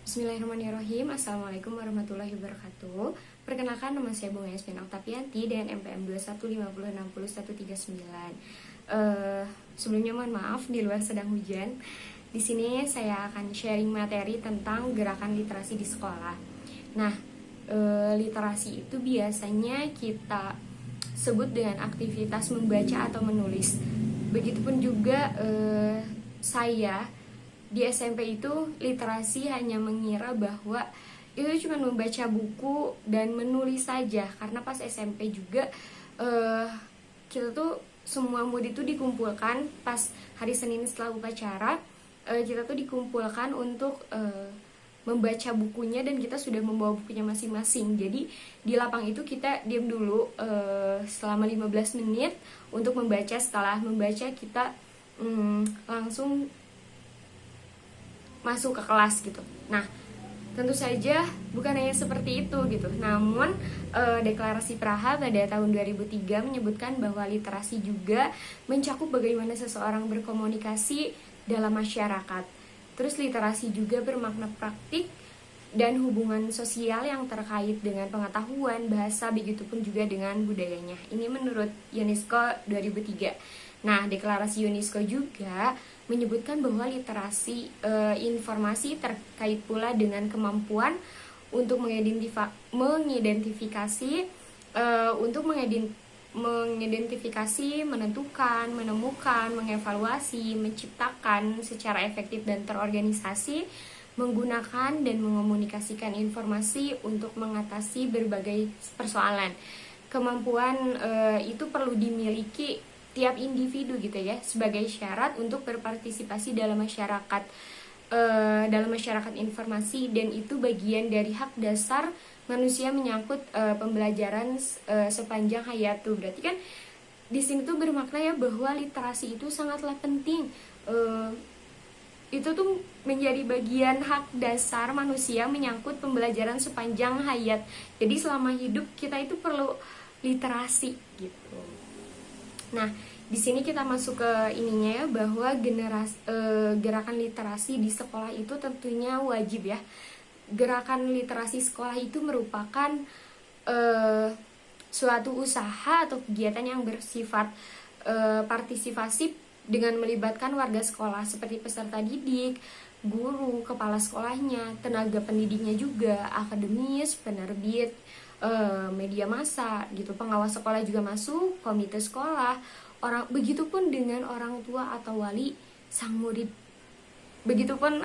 Bismillahirrahmanirrahim. Assalamualaikum warahmatullahi wabarakatuh. Perkenalkan, nama saya Bunga Yasmin Oktavianti dan NPM 2150606139. Sebelumnya mohon maaf di luar sedang hujan. Di sini saya akan sharing materi tentang gerakan literasi di sekolah. Nah, literasi itu biasanya kita sebut dengan aktivitas membaca atau menulis. Begitupun juga saya di SMP itu literasi hanya mengira bahwa itu cuma membaca buku dan menulis saja, karena pas SMP juga kita tuh semua murid itu dikumpulkan pas hari Senin setelah upacara. Kita tuh dikumpulkan untuk membaca bukunya dan kita sudah membawa bukunya masing-masing. Jadi di lapang itu kita diam dulu selama 15 menit untuk membaca. Setelah membaca kita langsung masuk ke kelas gitu. Nah, tentu saja bukan hanya seperti itu gitu. Namun deklarasi Praha pada tahun 2003 menyebutkan bahwa literasi juga mencakup bagaimana seseorang berkomunikasi dalam masyarakat. Terus literasi juga bermakna praktik dan hubungan sosial yang terkait dengan pengetahuan, bahasa, begitupun juga dengan budayanya. Ini menurut UNESCO 2003. Nah, deklarasi UNESCO juga menyebutkan bahwa literasi informasi terkait pula dengan kemampuan untuk mengidentifikasi, menentukan, menemukan, mengevaluasi, menciptakan secara efektif dan terorganisasi, menggunakan dan mengomunikasikan informasi untuk mengatasi berbagai persoalan. Kemampuan itu perlu dimiliki tiap individu gitu ya, sebagai syarat untuk berpartisipasi dalam masyarakat informasi, dan itu bagian dari hak dasar manusia menyangkut pembelajaran sepanjang hayat tuh. Berarti kan di sini tuh bermakna ya bahwa literasi itu sangatlah penting. Itu tuh menjadi bagian hak dasar manusia menyangkut pembelajaran sepanjang hayat. Jadi selama hidup kita itu perlu literasi gitu. Nah, di sini kita masuk ke ininya ya, bahwa gerakan literasi di sekolah itu tentunya wajib ya. Gerakan literasi sekolah itu merupakan suatu usaha atau kegiatan yang bersifat partisipasi dengan melibatkan warga sekolah seperti peserta didik, guru, kepala sekolahnya, tenaga pendidiknya juga, akademis, penerbit, media massa gitu, pengawas sekolah juga masuk, komite sekolah, begitupun dengan orang tua atau wali sang murid, begitupun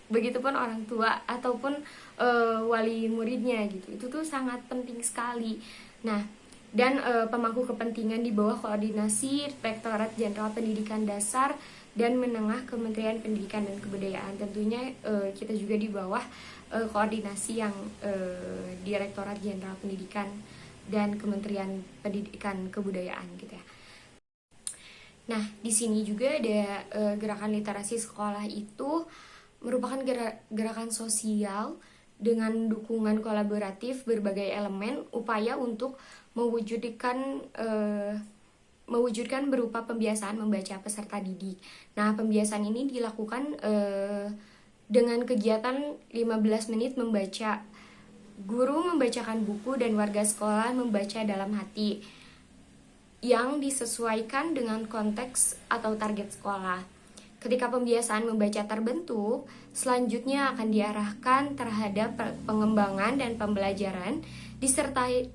begitupun orang tua ataupun wali muridnya gitu. Itu tuh sangat penting sekali. Nah, dan pemangku kepentingan di bawah koordinasi Rektorat Jenderal Pendidikan Dasar dan Menengah Kementerian Pendidikan dan Kebudayaan. Tentunya kita juga di bawah koordinasi yang Direktorat Jenderal Pendidikan dan Kementerian Pendidikan Kebudayaan gitu ya. Nah, di sini juga ada gerakan literasi sekolah itu merupakan gerakan sosial dengan dukungan kolaboratif berbagai elemen, upaya untuk mewujudkan berupa pembiasaan membaca peserta didik. Nah, pembiasaan ini dilakukan dengan kegiatan 15 menit membaca. Guru membacakan buku dan warga sekolah membaca dalam hati yang disesuaikan dengan konteks atau target sekolah. Ketika pembiasaan membaca terbentuk, selanjutnya akan diarahkan terhadap pengembangan dan pembelajaran disertai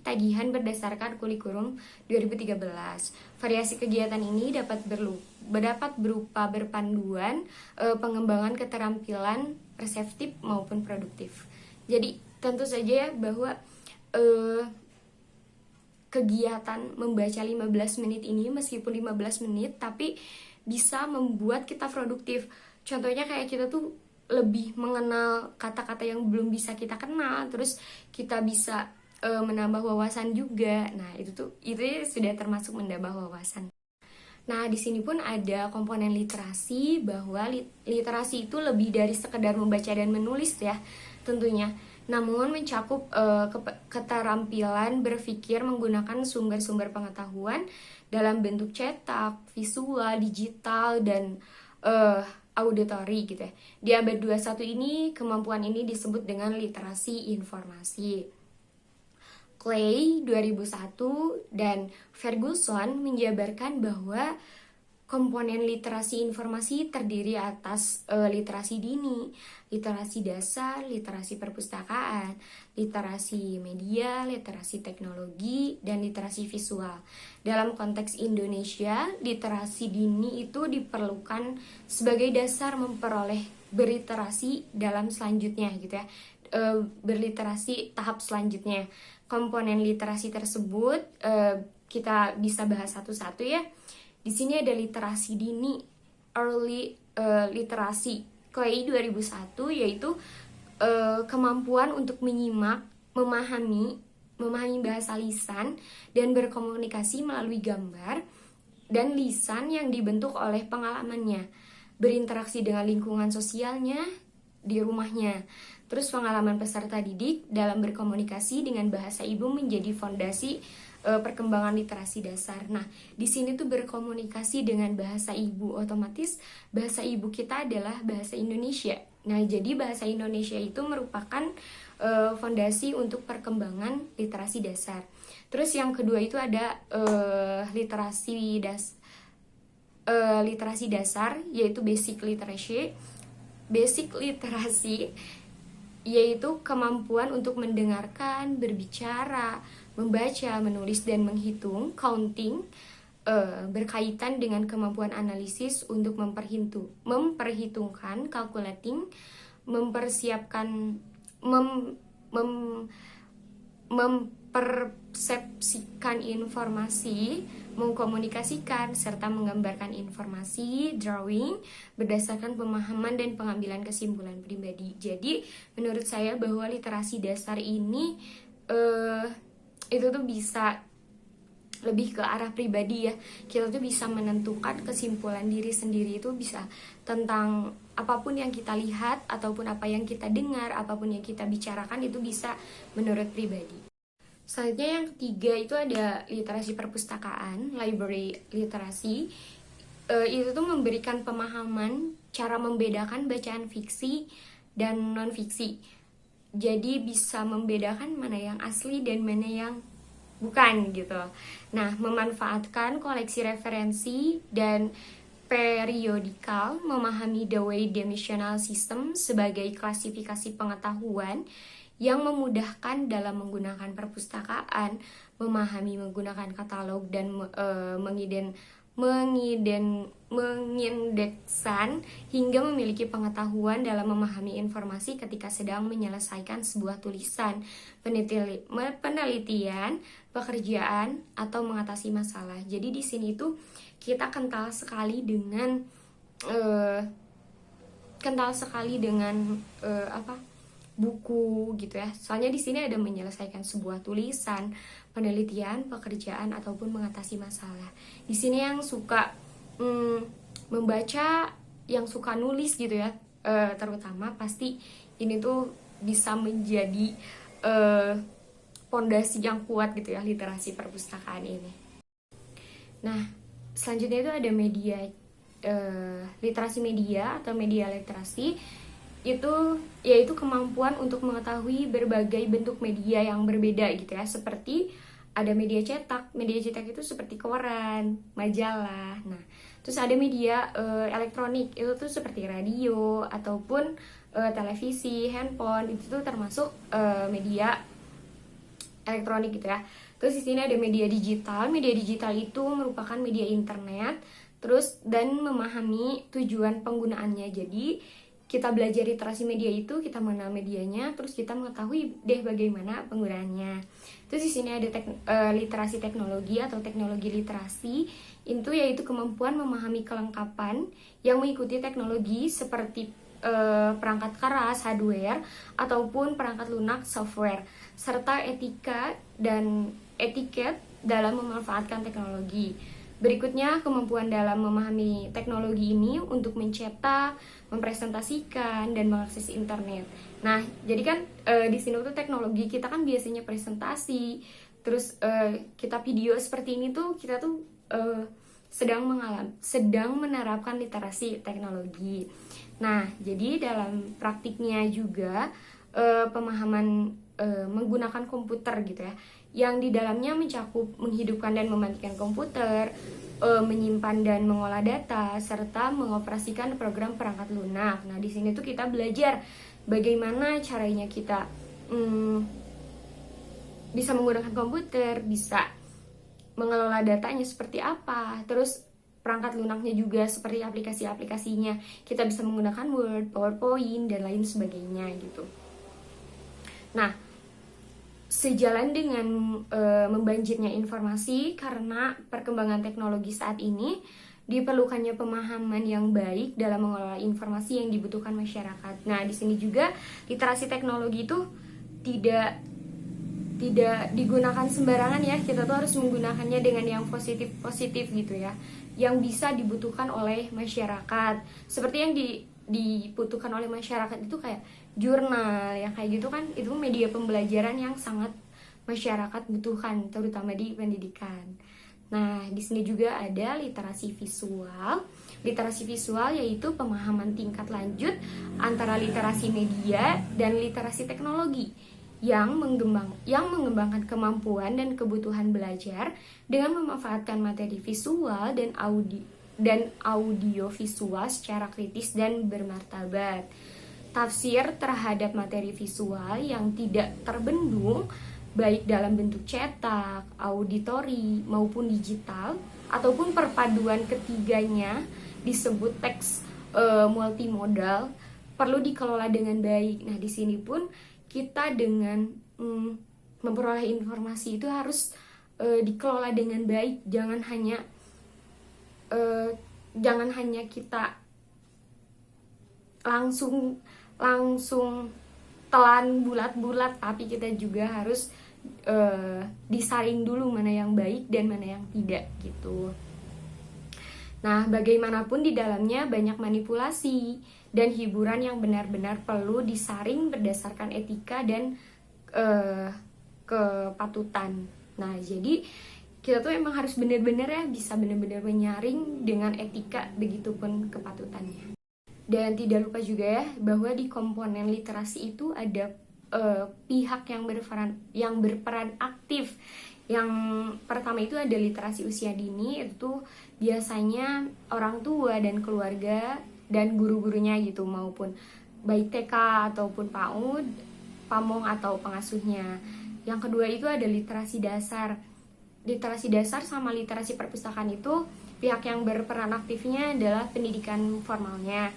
tagihan berdasarkan kurikulum 2013. Variasi kegiatan ini dapat berupa berpanduan pengembangan keterampilan perseptif maupun produktif. Jadi tentu saja ya bahwa kegiatan membaca 15 menit ini meskipun 15 menit tapi bisa membuat kita produktif. Contohnya kayak kita tuh lebih mengenal kata-kata yang belum bisa kita kenal, terus kita bisa menambah wawasan juga. Nah, itu sudah termasuk menambah wawasan. Nah, di sini pun ada komponen literasi, bahwa literasi itu lebih dari sekedar membaca dan menulis ya, tentunya. Namun mencakup keterampilan berpikir menggunakan sumber-sumber pengetahuan dalam bentuk cetak, visual, digital, dan auditory gitu ya. Di abad 21 ini kemampuan ini disebut dengan literasi informasi. Clay 2001 dan Ferguson menjabarkan bahwa komponen literasi informasi terdiri atas literasi dini, literasi dasar, literasi perpustakaan, literasi media, literasi teknologi, dan literasi visual. Dalam konteks Indonesia, literasi dini itu diperlukan sebagai dasar memperoleh berliterasi dalam selanjutnya gitu ya. Berliterasi tahap selanjutnya. Komponen literasi tersebut kita bisa bahas satu-satu ya. Di sini ada literasi dini, early literasi, Clay 2001, yaitu kemampuan untuk menyimak, memahami bahasa lisan, dan berkomunikasi melalui gambar dan lisan yang dibentuk oleh pengalamannya, berinteraksi dengan lingkungan sosialnya di rumahnya. Terus pengalaman peserta didik dalam berkomunikasi dengan bahasa ibu menjadi fondasi perkembangan literasi dasar. Nah, di sini tuh berkomunikasi dengan bahasa ibu, otomatis bahasa ibu kita adalah bahasa Indonesia. Nah, jadi bahasa Indonesia itu merupakan fondasi untuk perkembangan literasi dasar. Terus yang kedua itu ada literasi dasar, yaitu basic literacy. Basic literasi yaitu kemampuan untuk mendengarkan, berbicara, membaca, menulis, dan menghitung, counting, berkaitan dengan kemampuan analisis untuk memperhitungkan, calculating, mempersiapkan, mempersepsikan informasi, mengkomunikasikan, serta menggambarkan informasi, drawing, berdasarkan pemahaman dan pengambilan kesimpulan pribadi. Jadi, menurut saya bahwa literasi dasar ini itu tuh bisa lebih ke arah pribadi ya. Kita tuh bisa menentukan kesimpulan diri sendiri, itu bisa tentang apapun yang kita lihat, ataupun apa yang kita dengar, apapun yang kita bicarakan, itu bisa menurut pribadi. Selanjutnya yang ketiga itu ada literasi perpustakaan, library literacy. Itu tuh memberikan pemahaman cara membedakan bacaan fiksi dan non-fiksi. Jadi bisa membedakan mana yang asli dan mana yang bukan gitu. Nah, memanfaatkan koleksi referensi dan periodikal, memahami Dewey Dimensional System sebagai klasifikasi pengetahuan yang memudahkan dalam menggunakan perpustakaan, memahami menggunakan katalog, dan mengindeksan hingga memiliki pengetahuan dalam memahami informasi ketika sedang menyelesaikan sebuah tulisan, penelitian, pekerjaan, atau mengatasi masalah. Jadi di sini tuh kita kental sekali dengan buku gitu ya. Soalnya di sini ada menyelesaikan sebuah tulisan, penelitian, pekerjaan, ataupun mengatasi masalah. Di sini yang suka membaca, yang suka nulis gitu ya, terutama pasti ini tuh bisa menjadi pondasi yang kuat gitu ya, literasi perpustakaan ini. Nah, selanjutnya itu ada media, literasi media atau media literasi. Itu yaitu kemampuan untuk mengetahui berbagai bentuk media yang berbeda gitu ya, seperti ada media cetak itu seperti koran, majalah. Nah, terus ada media elektronik, itu tuh seperti radio ataupun televisi, handphone, itu tuh termasuk media elektronik gitu ya. Terus di sini ada media digital. Media digital itu merupakan media internet, terus dan memahami tujuan penggunaannya. Jadi kita belajar literasi media itu, kita mengenal medianya, terus kita mengetahui deh bagaimana penggunaannya. Terus di sini ada literasi teknologi atau teknologi literasi. Itu yaitu kemampuan memahami kelengkapan yang mengikuti teknologi seperti perangkat keras, hardware, ataupun perangkat lunak, software, serta etika dan etiket dalam memanfaatkan teknologi. Berikutnya, kemampuan dalam memahami teknologi ini untuk mencetak, mempresentasikan, dan mengakses internet. Nah, jadi kan di sini tuh teknologi kita kan biasanya presentasi, terus kita video seperti ini tuh kita tuh sedang menerapkan literasi teknologi. Nah, jadi dalam praktiknya juga pemahaman menggunakan komputer gitu ya, yang di dalamnya mencakup menghidupkan dan mematikan komputer, menyimpan dan mengolah data, serta mengoperasikan program perangkat lunak. Nah, di sini tuh kita belajar bagaimana caranya kita bisa menggunakan komputer, bisa mengelola datanya seperti apa, terus perangkat lunaknya juga seperti aplikasi-aplikasinya. Kita bisa menggunakan Word, PowerPoint, dan lain sebagainya gitu. Nah, sejalan dengan membanjirnya informasi karena perkembangan teknologi saat ini, diperlukannya pemahaman yang baik dalam mengelola informasi yang dibutuhkan masyarakat. Nah, di sini juga literasi teknologi itu tidak digunakan sembarangan ya. Kita tuh harus menggunakannya dengan yang positif gitu ya, yang bisa dibutuhkan oleh masyarakat. Seperti yang dibutuhkan oleh masyarakat itu kayak jurnal yang kayak gitu kan, itu media pembelajaran yang sangat masyarakat butuhkan, terutama di pendidikan. Nah, di sini juga ada literasi visual. Literasi visual yaitu pemahaman tingkat lanjut antara literasi media dan literasi teknologi yang mengembangkan kemampuan dan kebutuhan belajar dengan memanfaatkan materi visual dan audio visual secara kritis dan bermartabat. Tafsir terhadap materi visual yang tidak terbendung baik dalam bentuk cetak, auditori maupun digital, ataupun perpaduan ketiganya disebut teks multimodal, perlu dikelola dengan baik. Nah, di sini pun kita dengan memperoleh informasi itu harus dikelola dengan baik. Jangan hanya kita langsung telan bulat-bulat, tapi kita juga harus disaring dulu mana yang baik dan mana yang tidak gitu. Nah, bagaimanapun di dalamnya banyak manipulasi dan hiburan yang benar-benar perlu disaring berdasarkan etika dan kepatutan. Nah, jadi kita tuh emang harus benar-benar ya bisa benar-benar menyaring dengan etika, begitupun kepatutannya. Dan tidak lupa juga ya bahwa di komponen literasi itu ada pihak yang berperan aktif. Yang pertama itu ada literasi usia dini, itu biasanya orang tua dan keluarga dan guru-gurunya gitu, maupun baik TK ataupun PAUD, pamong atau pengasuhnya. Yang kedua itu ada literasi dasar. Literasi dasar sama literasi perpustakaan itu pihak yang berperan aktifnya adalah pendidikan formalnya.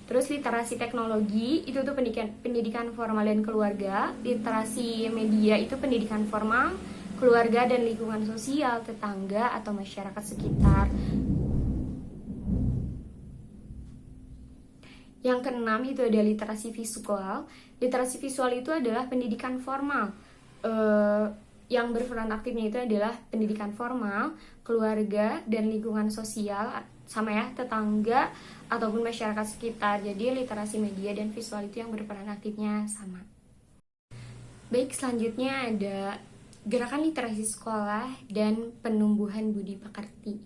Terus literasi teknologi itu tuh pendidikan formal dan keluarga. Literasi media itu pendidikan formal, keluarga dan lingkungan sosial, tetangga atau masyarakat sekitar. Yang keenam itu ada literasi visual. Literasi visual itu adalah pendidikan formal. Yang berperan aktifnya itu adalah pendidikan formal, keluarga dan lingkungan sosial, sama ya, tetangga ataupun masyarakat sekitar. Jadi literasi media dan visual itu yang berperan aktifnya sama. Baik, selanjutnya ada gerakan literasi sekolah dan penumbuhan budi pekerti.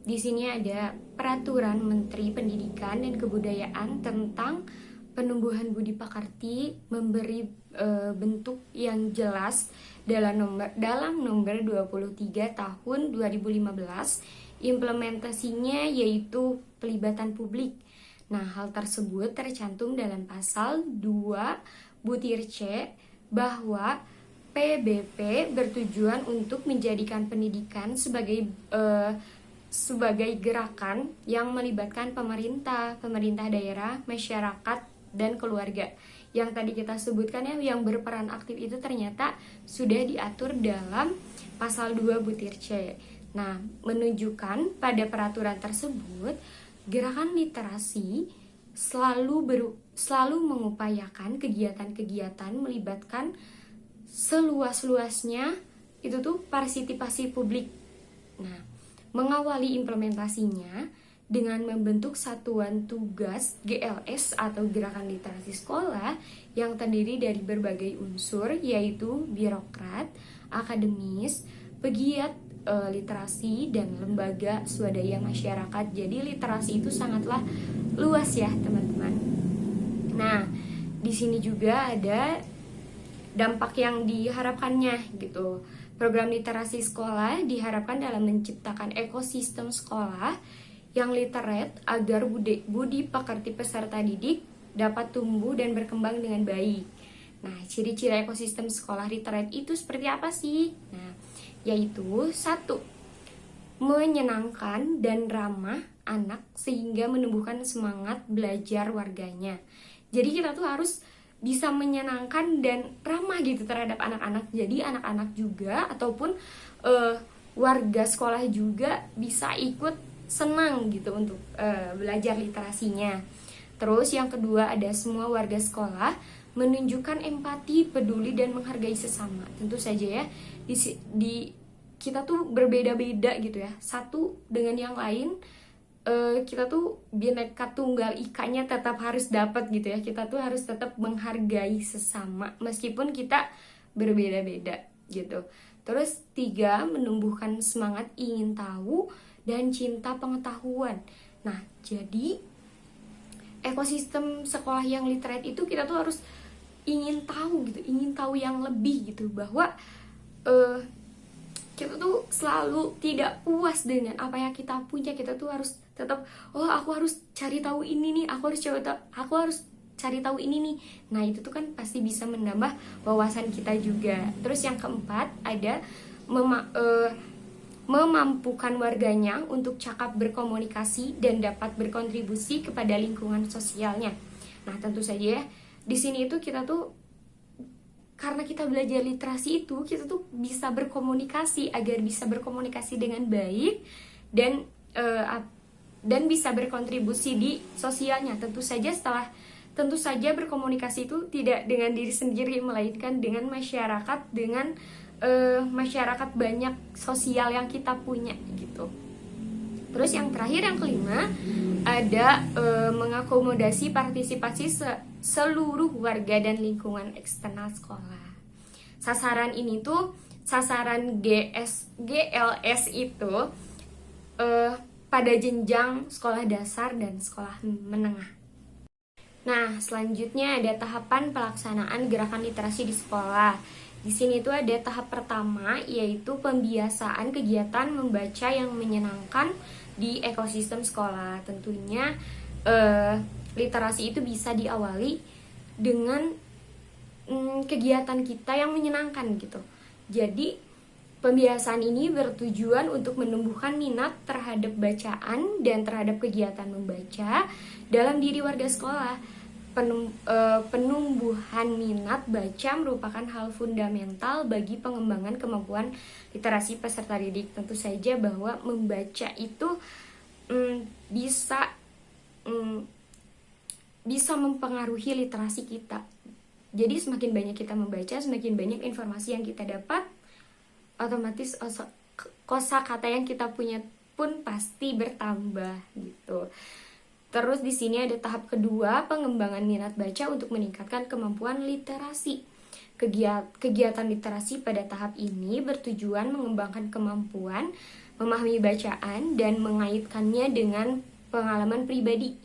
Di sini ada peraturan Menteri Pendidikan dan Kebudayaan tentang penumbuhan budi pekerti, memberi bentuk yang jelas dalam nomor 23 tahun 2015. Implementasinya yaitu pelibatan publik. Nah, hal tersebut tercantum dalam pasal 2 butir C bahwa PBP bertujuan untuk menjadikan pendidikan sebagai gerakan yang melibatkan pemerintah daerah, masyarakat, dan keluarga. Yang tadi kita sebutkan ya, yang berperan aktif itu ternyata sudah diatur dalam pasal 2 butir C. Nah, menunjukkan pada peraturan tersebut, gerakan literasi selalu mengupayakan kegiatan-kegiatan melibatkan seluas-luasnya itu tuh partisipasi publik. Nah, mengawali implementasinya dengan membentuk satuan tugas GLS atau Gerakan Literasi Sekolah yang terdiri dari berbagai unsur, yaitu birokrat, akademis, pegiat literasi dan lembaga swadaya masyarakat. Jadi literasi itu sangatlah luas ya teman-teman. Nah, di sini juga ada dampak yang diharapkannya gitu. Program literasi sekolah diharapkan dalam menciptakan ekosistem sekolah yang literate agar budi pekerti peserta didik dapat tumbuh dan berkembang dengan baik. Nah, ciri-ciri ekosistem sekolah literate itu seperti apa sih? Nah, yaitu 1. Menyenangkan dan ramah anak sehingga menumbuhkan semangat belajar warganya. Jadi kita tuh harus bisa menyenangkan dan ramah gitu terhadap anak-anak. Jadi anak-anak juga ataupun warga sekolah juga bisa ikut senang gitu untuk belajar literasinya. Terus yang kedua, ada semua warga sekolah menunjukkan empati, peduli dan menghargai sesama. Tentu saja ya di kita tuh berbeda-beda gitu ya, satu dengan yang lain. Kita tuh Bhinneka Tunggal Ika-nya tetap harus dapat gitu ya. Kita tuh harus tetap menghargai sesama meskipun kita berbeda-beda gitu. Terus 3, menumbuhkan semangat ingin tahu dan cinta pengetahuan. Nah, jadi ekosistem sekolah yang literate itu kita tuh harus ingin tahu gitu, ingin tahu yang lebih gitu, bahwa kita tuh selalu tidak puas dengan apa yang kita punya. Kita tuh harus tetap, aku harus cari tahu ini nih, aku harus cari tahu ini nih. Nah, itu tuh kan pasti bisa menambah wawasan kita juga. Terus yang keempat, ada memampukan warganya untuk cakap berkomunikasi dan dapat berkontribusi kepada lingkungan sosialnya. Nah, tentu saja ya, di sini itu kita tuh, karena kita belajar literasi itu, kita tuh bisa berkomunikasi agar bisa berkomunikasi dengan baik dan bisa berkontribusi di sosialnya. Tentu saja berkomunikasi itu tidak dengan diri sendiri, melainkan dengan masyarakat, dengan masyarakat banyak sosial yang kita punya gitu. Terus yang terakhir, yang kelima, ada mengakomodasi partisipasi seluruh warga dan lingkungan eksternal sekolah. Sasaran ini tuh, sasaran GLS itu pada jenjang sekolah dasar dan sekolah menengah. Nah, selanjutnya ada tahapan pelaksanaan gerakan literasi di sekolah. Di sini tuh ada tahap pertama, yaitu pembiasaan kegiatan membaca yang menyenangkan di ekosistem sekolah. Tentunya literasi itu bisa diawali dengan kegiatan kita yang menyenangkan gitu. Jadi pembiasaan ini bertujuan untuk menumbuhkan minat terhadap bacaan dan terhadap kegiatan membaca dalam diri warga sekolah. Penumbuhan minat baca merupakan hal fundamental bagi pengembangan kemampuan literasi peserta didik. Tentu saja bahwa membaca itu bisa mempengaruhi literasi kita. Jadi semakin banyak kita membaca, semakin banyak informasi yang kita dapat, otomatis kosakata yang kita punya pun pasti bertambah gitu. Terus di sini ada tahap kedua, pengembangan minat baca untuk meningkatkan kemampuan literasi. Kegiatan literasi pada tahap ini bertujuan mengembangkan kemampuan memahami bacaan dan mengaitkannya dengan pengalaman pribadi,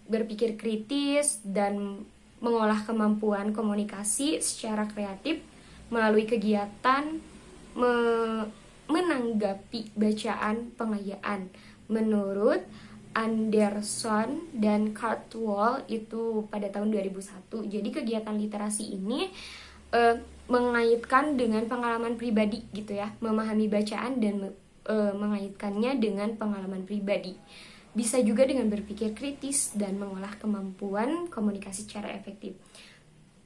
berpikir kritis, dan mengolah kemampuan komunikasi secara kreatif melalui kegiatan menanggapi bacaan pengayaan. Menurut Anderson dan Cartwell itu pada tahun 2001. Jadi kegiatan literasi ini mengaitkan dengan pengalaman pribadi gitu ya, memahami bacaan dan mengaitkannya dengan pengalaman pribadi. Bisa juga dengan berpikir kritis dan mengolah kemampuan komunikasi secara efektif.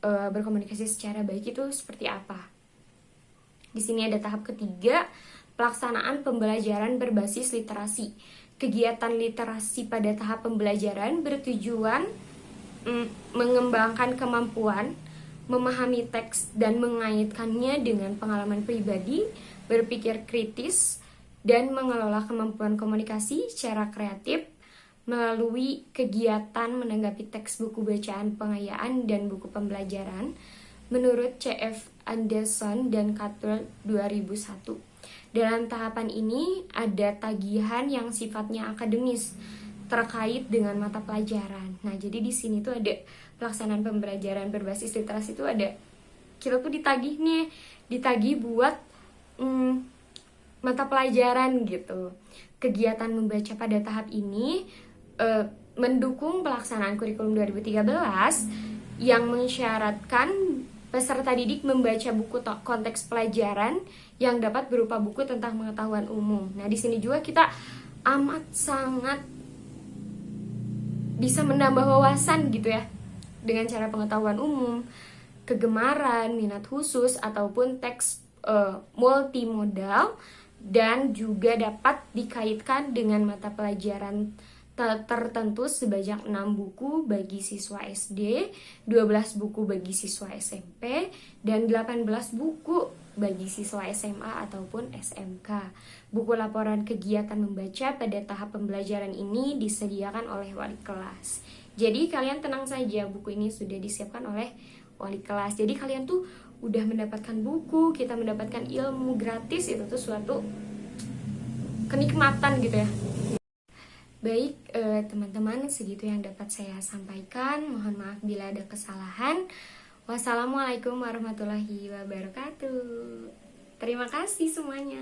Berkomunikasi secara baik itu seperti apa? Di sini ada tahap ketiga, pelaksanaan pembelajaran berbasis literasi. Kegiatan literasi pada tahap pembelajaran bertujuan mengembangkan kemampuan memahami teks dan mengaitkannya dengan pengalaman pribadi, berpikir kritis, dan mengelola kemampuan komunikasi secara kreatif melalui kegiatan menanggapi teks buku bacaan pengayaan dan buku pembelajaran menurut C.F. Anderson dan Cartwell 2001. Dalam tahapan ini ada tagihan yang sifatnya akademis terkait dengan mata pelajaran. Nah, jadi di sini tuh ada pelaksanaan pembelajaran berbasis literasi, itu ada kita tuh ditagih buat mata pelajaran gitu. Kegiatan membaca pada tahap ini mendukung pelaksanaan kurikulum 2013 yang mensyaratkan peserta didik membaca buku konteks pelajaran yang dapat berupa buku tentang pengetahuan umum. Nah, di sini juga kita amat sangat bisa menambah wawasan gitu ya, dengan cara pengetahuan umum, kegemaran, minat khusus, ataupun teks multimodal, dan juga dapat dikaitkan dengan mata pelajaran tertentu sebanyak 6 buku bagi siswa SD, 12 buku bagi siswa SMP, dan 18 buku bagi siswa SMA ataupun SMK. Buku laporan kegiatan membaca pada tahap pembelajaran ini disediakan oleh wali kelas. Jadi kalian tenang saja, buku ini sudah disiapkan oleh wali kelas. Jadi kalian tuh udah mendapatkan buku, kita mendapatkan ilmu gratis, itu tuh suatu kenikmatan gitu ya. Baik, teman-teman, segitu yang dapat saya sampaikan. Mohon maaf bila ada kesalahan. Wassalamualaikum warahmatullahi wabarakatuh. Terima kasih semuanya.